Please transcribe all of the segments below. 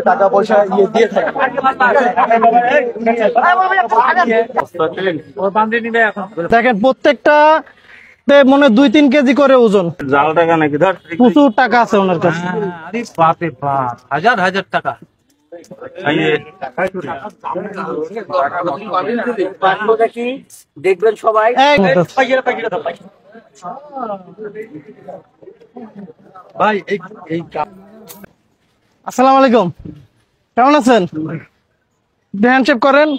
টাকা পয়সা দিয়ে দেখেন প্রত্যেকটা মনে 2-3 কেজি করে ওজন। জাল টাকা নাকি? ধর প্রচুর টাকা আছে ওনার কাছে। বাপে বাপ, হাজার হাজার টাকা। দেখবেন সবাই। ভাই আসসালামু আলাইকুম, কেমন আছেন? হ্যান্ডশেক করেন,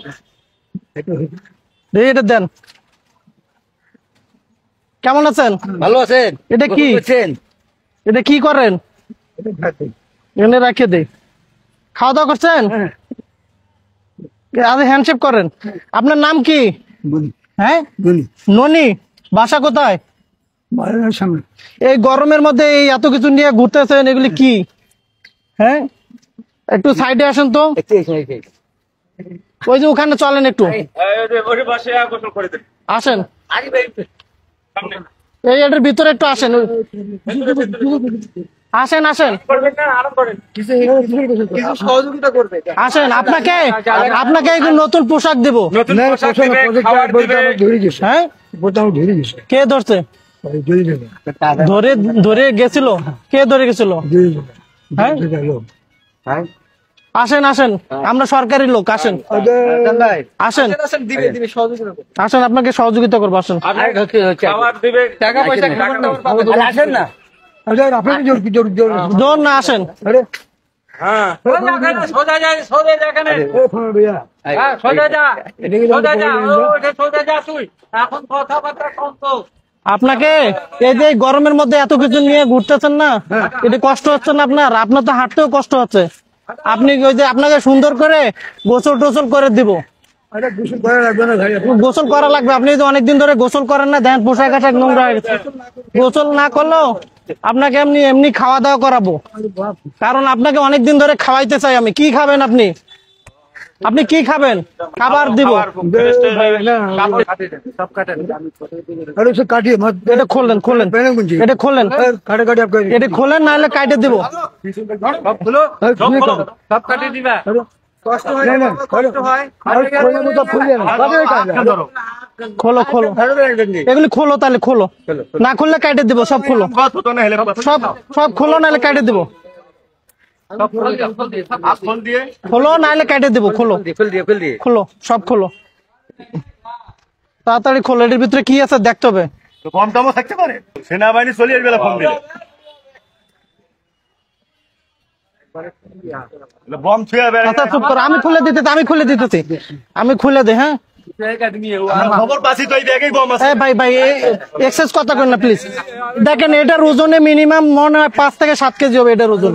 এটা দেন। কেমন আছেন? ভালো আছেন? এটা কি? এটা কি করেন? এখানে রাখিয়ে দেই। খাওয়া দাওয়া করছেন? আরে হ্যান্ডশেক করেন। আপনার নাম কি? হ্যাঁ, ননি। বাসা কোথায়? সামনে। এই গরমের মধ্যে এই এত কিছু নিয়ে ঘুরতেছেন, এগুলি কি? হ্যাঁ, একটু সাইডে আসেন তো। ওই যে ওখানে চলেন একটু, আসেন। এই এটার ভিতরে একটু আসেন, আসেন আসেন আসেন। আপনাকে আপনাকে নতুন পোশাক দেবো। হ্যাঁ, কে ধরছে? ধরে ধরে গেছিল? কে ধরে গেছিল? হ্যাঁ, আসেন আসেন, আমরা সরকারি লোক। আসেন আসেন আসেন, আপনাকে সহযোগিতা করবো। আসেন। আসেন না, জোর না, আসেন। আপনাকে এই যে গরমের মধ্যে এত কিছু নিয়ে ঘুরতেছেন না, এটা কষ্ট হচ্ছে না আপনার? আপনার তো হাঁটতেও কষ্ট হচ্ছে। আপনি ওই যে আপনাকে সুন্দর করে গোসল টোসল করে দিব। গোসল করা লাগবে। আপনি তো অনেকদিন ধরে গোসল করেন না, দেন পোশাক আশাক নোংরা হয়ে গেছে। গোসল না করলেও আপনাকে এমনি এমনি খাওয়া দাওয়া করাবো, কারণ আপনাকে অনেকদিন ধরে খাওয়াইতে চাই আমি। কি খাবেন আপনি? আপনি কি খাবেন? খাবার দিব। এটা খোলেন, খোলেন, এটা খোলেন, এটা খোলেন, নাহলে কাটে দিব। সব কাটে দিবা। খোলো খোলো, এগুলি খোলো, তাহলে খোলো। না খুললে কাটে দিব। সব খোলো, সব সব খোলো, নাহলে কাটে দিব। খোলো, নাহলে কেটে দেবো। খোলো খোলো, সব খোলো, তাড়াতাড়ি খোলো। এটার ভিতরে কি আছে দেখতে হবে। কম দামও থাকতে পারে, সেনাবাহিনী চলে আসবে ফোন দিলে। বম ছুঁয়ে বেড়ায়। আচ্ছা চুপ করো, আমি খুলে দিতেছি, আমি খুলে দিতেছি, আমি খুলে দিই। হ্যাঁ, খবর পাচ্ছি তো এই ব্যাগেই বম আছে। ভাই ভাই এক্সেস কথা করেন না প্লিজ। দেখেন এটার ওজনে মিনিমাম মনে হয় 5 থেকে 7 কেজি হবে এটার ওজন।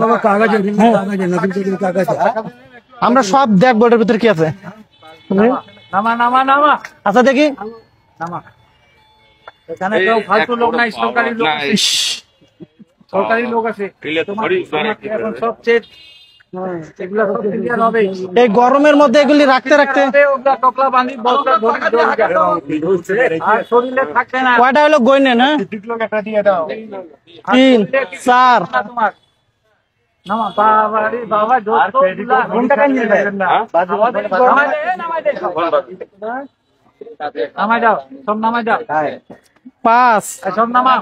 আমরা সব দেখবো এটার ভিতরে কি আছে। আচ্ছা দেখি। এখানে কেউ ফালতু লোক নাই, সরকারি লোক, সরকারি লোক আছে। এখন সব চেক, এই গরমের মধ্যে এগুলি রাখতে রাখতে কয়টা হলো গই নেন? হ্যাঁ, 3 4 নামাই দাও, সব নামাই দাও, 5 সব নামা।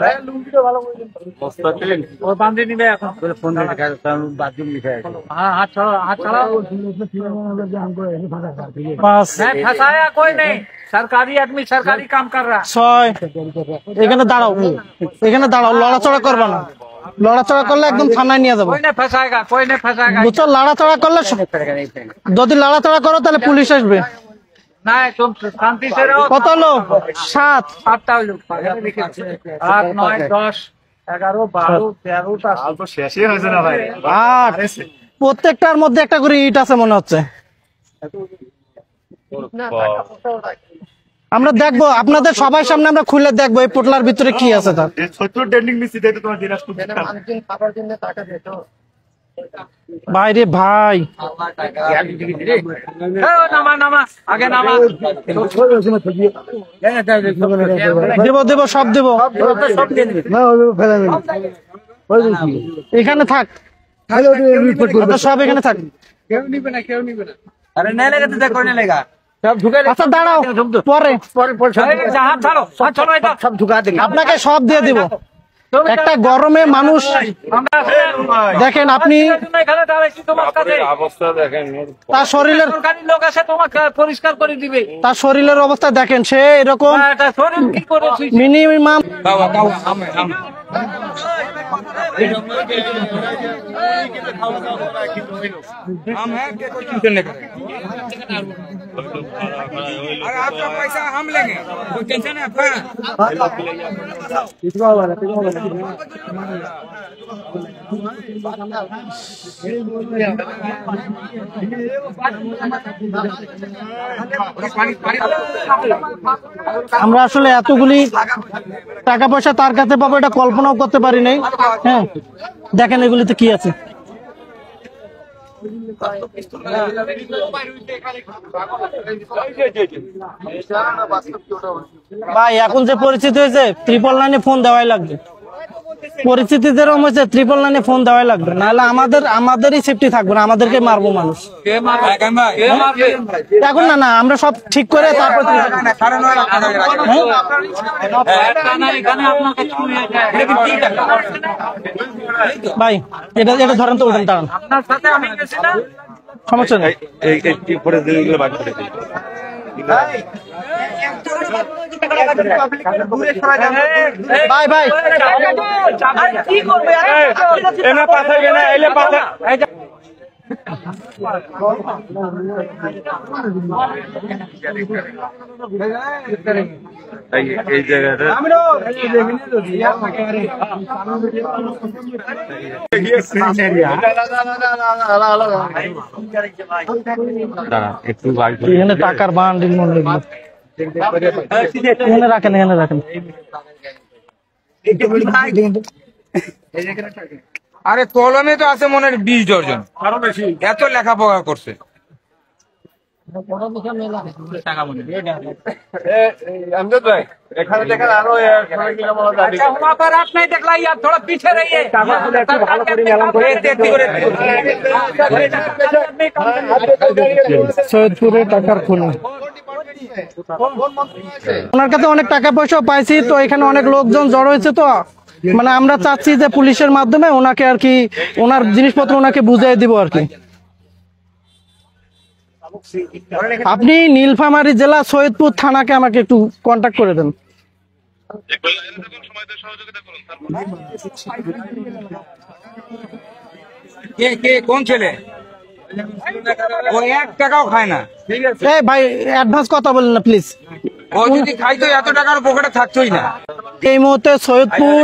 ও বান্ধে নিবে এখন। হাত ছাড়াও, হাত ছাড়াও। 5 फंसाया कोई नहीं, सरकारी आदमी सरकारी काम कर रहा है। 6 এখানে দাঁড়াও, এখানে দাঁড়াও, লড়াচড়া করবে না। লড়াচড়া করলে একদম থানায় নিয়ে যাবো। कोई नहीं फंसाएगा, कोई नहीं फंसाएगा। বুঝছো, লড়াচড়া করলে, যদি লড়াচড়া করো তাহলে পুলিশ আসবে। नहीं, तुम शांति से रहो। কত হলো? 7 7টা হলো। 8 9 10 11 12 13 তো শেষই হয়েছে না ভাই। 8 প্রত্যেকটার মধ্যে একটা করে ইট আছে মনে হচ্ছে। আমরা দেখবো, আপনাদের সবার সামনে আমরা খুলে দেখবো এই পোটলার ভিতরে কি আছে। তার বাইরে ভাই, नामा नामा आगे नामा। দেব দেব, সব দেব। এখানে থাক, আপনারা সব এখানে থাকেন। কেউ নিবে না, কেউ নিবে না। আরে নেলে গেতে দেখ করে নেলেগা সব ঢুকে। আচ্ছা দাঁড়াও, পরে হাত ছাড়ো, হাত ছাড়ো, এটা সব ঢুকা দিন। আপনাকে সব দিয়ে দিব। একটা গরমে মানুষ দেখেন, আপনি এখানে দাঁড়াইছি তোমার কাছে, অবস্থা দেখেন। তার শরীরের সরকারি লোক আছে তোমাকে পরিষ্কার করে দিবে। তার শরীরের অবস্থা দেখেন, সে এরকম এটা শরীর কি করে শুইছে? মিনিমাম अरे आपका पैसा हम लेंगे, कोई टेंशन है आपका? আমরা আসলে এতগুলি টাকা পয়সা তার কাছে পাবো এটা কল্পনাও করতে পারি নাই। হ্যাঁ, দেখেন এগুলিতে কি আছে। ভাই এখন যে পরিস্থিতি হয়েছে 999 ফোন দেওয়াই লাগবে। পরিস্থিতি যেরকম হয়েছে 999 ফোন দেওয়াই লাগবে, নাহলে আমাদেরই সেফটি থাকবে না, আমাদেরকে মারবো মানুষ। এখন না আমরা সব ঠিক করে তারপর ভাই এটা ধরেন তো, ওঠেন, দাঁড়ান, সমস্যা নেই। ভাই ভাই কি করবে? এই জায়গাটা একটু এখানে টাকার বান্ডিল মনে লাগলো, এখানে রাখেন, এখানে রাখেন। আরে কলমে তো আছে মনে হয় 20 ডজন, এত লেখাপড়া করছে। এখানে দেখেন আরো वहाँ पर आप नहीं देखला यार, थोड़ा पीछे रहिए। সৈয়দপুরে টাকার খুনি, ওনার কাছে অনেক টাকা পয়সা পাইছি, তো এখানে অনেক লোকজন জড়ো হয়েছে, তো মানে আমরা চাচ্ছি যে পুলিশের মাধ্যমে ওনাকে আর কি ওনার জিনিসপত্র ওনাকে বুঝিয়ে দিব আর কি। আপনি নীলফামারী জেলা সৈয়দপুর থানাকে আমাকে একটু কন্ট্যাক্ট করে দেন। কে কোন ছেলে? ও 1 টাকাও খায় না। এই ভাই অ্যাডভান্স কথা বলেন না প্লিজ। ও যদি খাইতো এত টাকার পকেটে থাকতোই না। এই মুহূর্তে সৈয়দপুর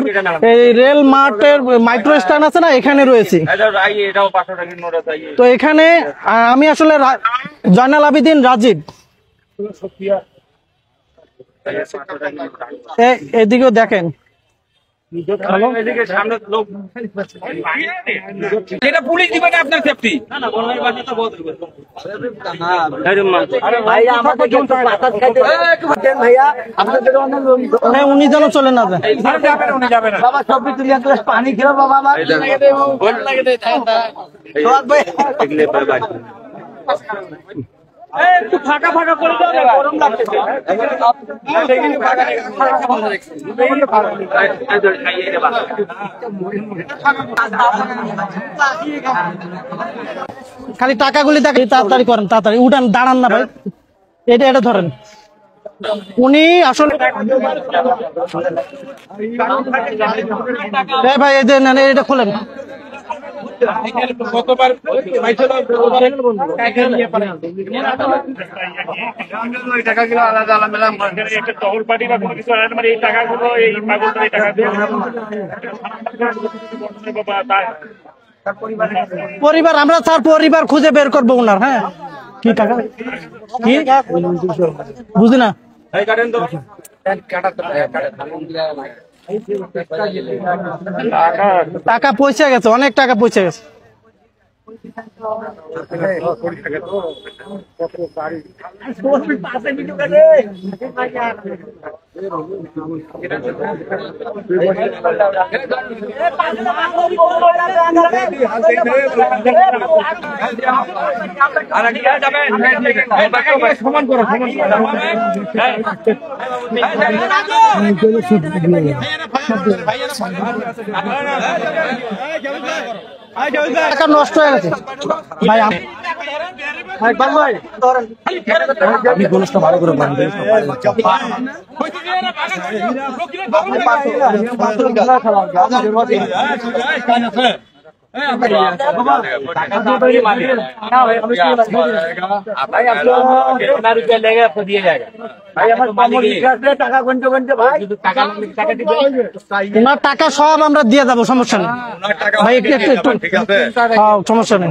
এই রেল মার্টের মাইক্রো স্ট্যান্ড আছে না, এখানে রয়েছে। তো এখানে আমি আসলে জয়নাল আবেদিন রাজীব, এদিকেও দেখেন। যেটা পুলিশ দিবে না আপনার সেফটি। উনি যেন চলে না যায়। पानी खिला बाबा একটু ফাঁকা ফাঁকা করে দাও, গরম লাগছে। খালি টাকাগুলি দেখেন, তাড়াতাড়ি করেন, তাড়াতাড়ি উঠান, দাঁড়ান না ভাই, এটা ধরেন। উনি আসলে ভাই এই যে নেন, এটা খোলেন। টাকাগুলো আলাদা আলাদা একটা টহল পার্টি বা কোনো কিছু মানে এই টাকাগুলো এই পাগলটা এই টাকা দিয়ে পরিবার আমরা স্যার পরিবার খুঁজে বের করবো ওনার। হ্যাঁ, কি টাকা কি বুঝি না। টাকা পয়সা গেছে, অনেক টাকা পয়সা গেছে। সমান করো, সমান টাকা নষ্ট হয়ে গেছে ভাই। আপনি গোলসটা ভালো করে টাকা সব আমরা দিয়ে যাবো, সমস্যা নেই ভাই। একটু একটু সমস্যা নেই,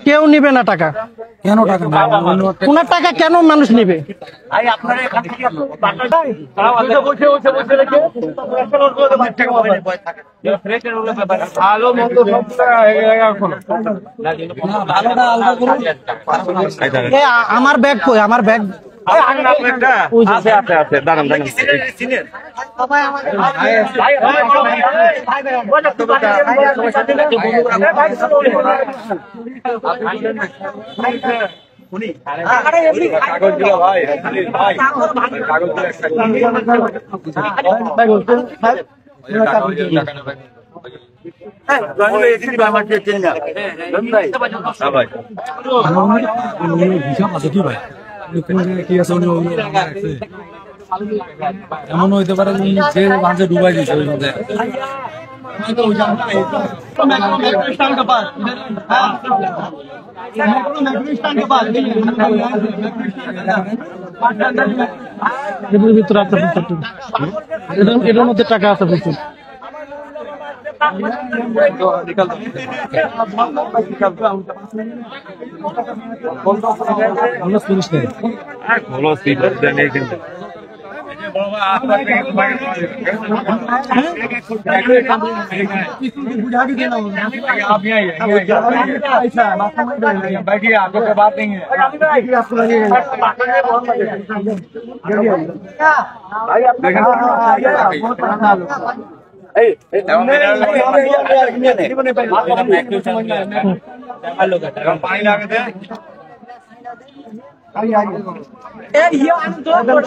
কেউ নিবে না টাকা। কেন টাকা? ওনার টাকা কেন মানুষ নিবে? আমার ব্যাগ কই? আমার ব্যাগ এমন হইতে পারে যে মাঝে ডুবাই দিচ্ছে ওই মধ্যে। ভিতরে আছে, এটার মধ্যে টাকা আছে প্রচুর।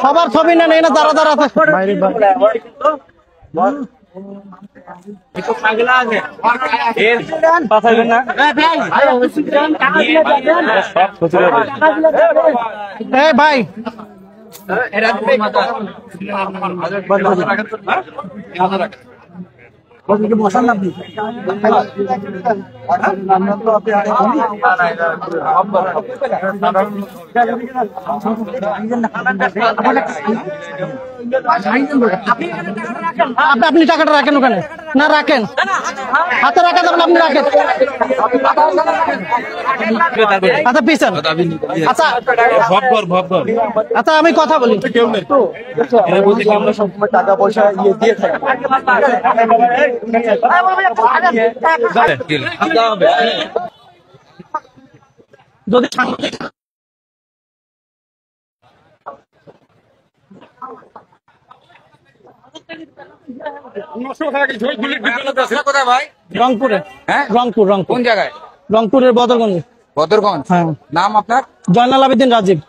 সবার ছবি না নেই না, দাঁড়া দাঁড়া ভাই। বসান না আপনি। আপনি টাকাটা রাখেন ওখানে, না রাখেন হাতে রাখা যাবেন, আপনি রাখেন। আচ্ছা পিছন, আচ্ছা আচ্ছা আমি কথা বলি। আমরা সবসময় টাকা পয়সা দিয়ে থাকি। যদি রংপুরে, হ্যাঁ রংপুর, রংপুর কোন জায়গায়? রংপুরের বদরগঞ্জ। বদরগঞ্জ। হ্যাঁ। নাম আপনার? জয়নাল আবেদিন রাজীব।